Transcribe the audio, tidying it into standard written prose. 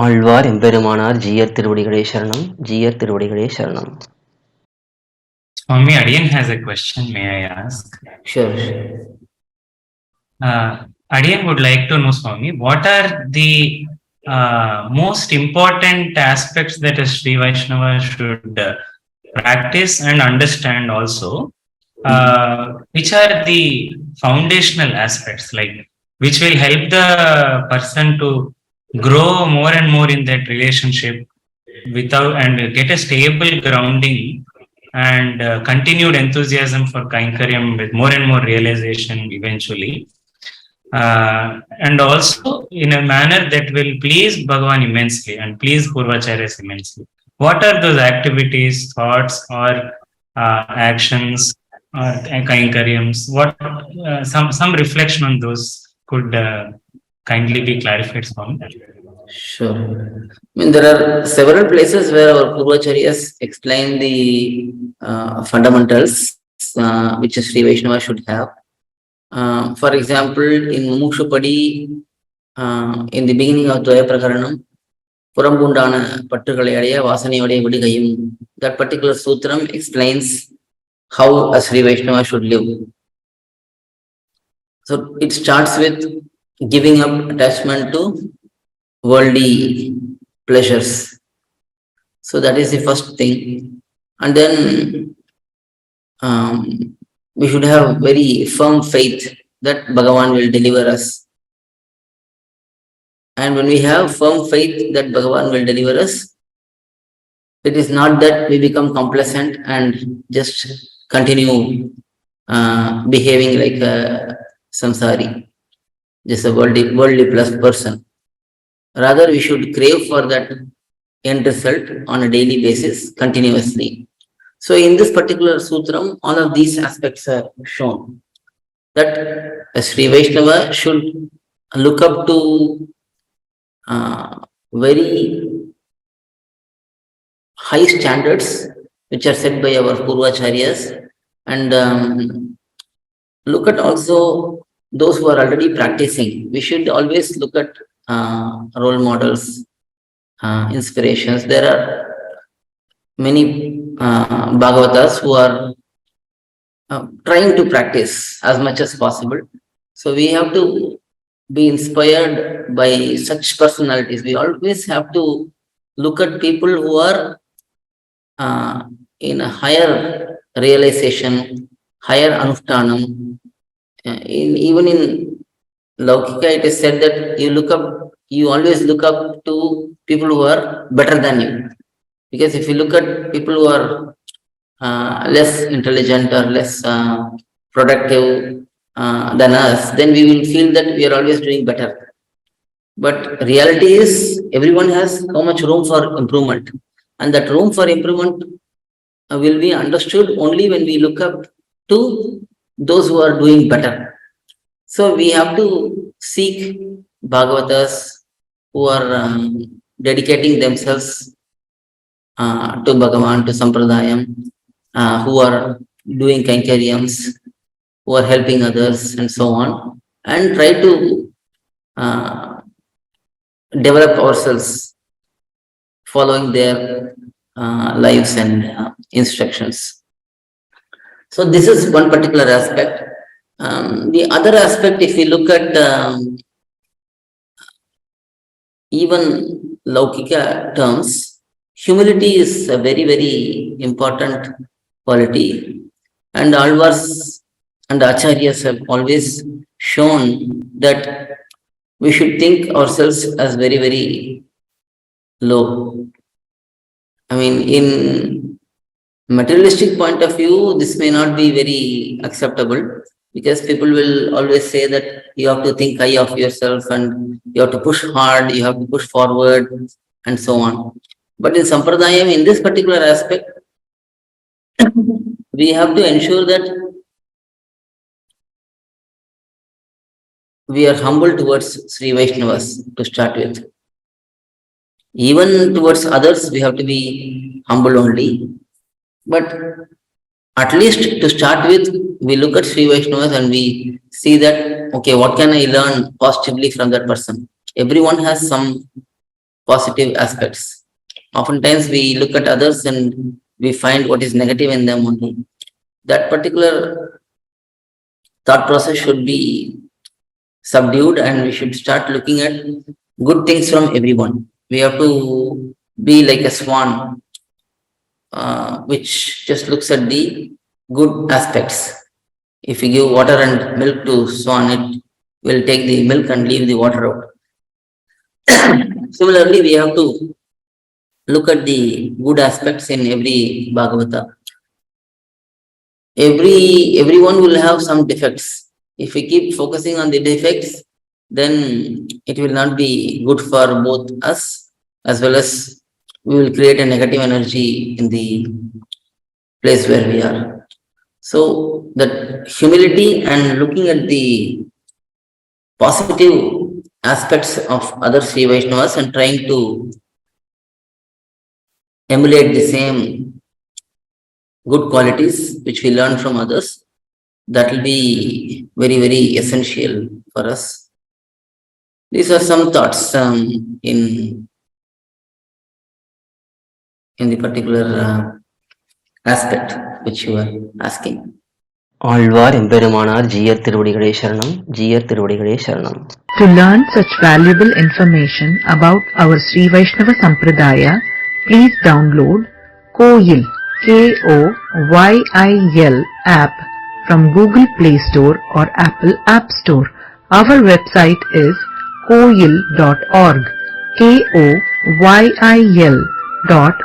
ஆழ்வார் எம்பெருமானார் ஜீயர் திருவடிகளே சரணம். ஜீயர் திருவடிகளே சரணம். Swami, Adiyan has a question. May I ask? Sure. Adiyan would like to know, Swami, what are the most important aspects that a Sri Vaishnava should practice and understand also? Which are the foundational aspects, like which will help the person to grow more and more in that relationship without and get a stable grounding and continued enthusiasm for Kainkaryam with more and more realization eventually. And also in a manner that will please Bhagavan immensely and please Purvacharyas immensely. What are those activities, thoughts, or actions, or Kainkaryams? What some reflection on those could kindly be clarified for me? Sure. I mean, there are several places where our Purvacharyas explain the fundamentals which a Sri Vaishnava should have. For example, in Mumukshupadi, in the beginning of Dvaya Prakaranam, Purambundana Pattukalaya Vasanayode Vidigayum, that particular sutram explains how a Sri Vaishnava should live. So it starts with giving up attachment to worldly pleasures. So that is the first thing. And then we should have very firm faith that Bhagavan will deliver us. And when we have firm faith that Bhagavan will deliver us, it is not that we become complacent and just continue behaving like a samsari, just a worldly plus person. Rather, we should crave for that end result on a daily basis continuously. So in this particular sutram, all of these aspects are shown. That a Sri Vaishnava should look up to very high standards which are set by our Purvacharyas, and look at also those who are already practicing. We should always look at role models, inspirations. There are many Bhagavatas who are trying to practice as much as possible. So we have to be inspired by such personalities. We always have to look at people who are in a higher realization, higher anushtanam. Even in Laukika, it is said that you always look up to people who are better than you. Because if you look at people who are less intelligent or less productive than us, then we will feel that we are always doing better. But reality is everyone has so much room for improvement. And that room for improvement will be understood only when we look up to those who are doing better. So we have to seek Bhagavatas who are dedicating themselves to Bhagavan, to Sampradayam, who are doing Kainkaryams, who are helping others and so on, and try to develop ourselves following their lives and instructions. So this is one particular aspect. The other aspect, if we look at even Laukika terms, humility is a very, very important quality. And Alvars and Acharyas have always shown that we should think ourselves as very, very low. I mean, in materialistic point of view, this may not be very acceptable, because people will always say that you have to think high of yourself and you have to push hard, you have to push forward and so on. But in Sampradayam, in this particular aspect, we have to ensure that we are humble towards Sri Vaishnavas to start with. Even towards others, we have to be humble only. But at least to start with, we look at Sri Vaishnavas and we see that, okay, what can I learn positively from that person? Everyone has some positive aspects. Oftentimes we look at others and we find what is negative in them only. That particular thought process should be subdued and we should start looking at good things from everyone. We have to be like a swan, which just looks at the good aspects. If you give water and milk to swan, it will take the milk and leave the water out. Similarly, we have to look at the good aspects in every Bhagavata. Everyone will have some defects. If we keep focusing on the defects, then it will not be good for both us as well as we will create a negative energy in the place where we are. So that humility and looking at the positive aspects of other Sri Vaishnavas and trying to emulate the same good qualities which we learn from others, that will be very, very essential for us. These are some thoughts in the particular aspect which you are asking. Alvar எம்பெருமானார் ஜீயர் திருவடிகளே சரணம், ஜீயர் திருவடிகளே சரணம். To learn such valuable information about our Sri Vaishnava Sampradaya, please download KOYIL, KOYIL app from Google Play Store or Apple App Store. Our website is koyil.org, KOYIL.org.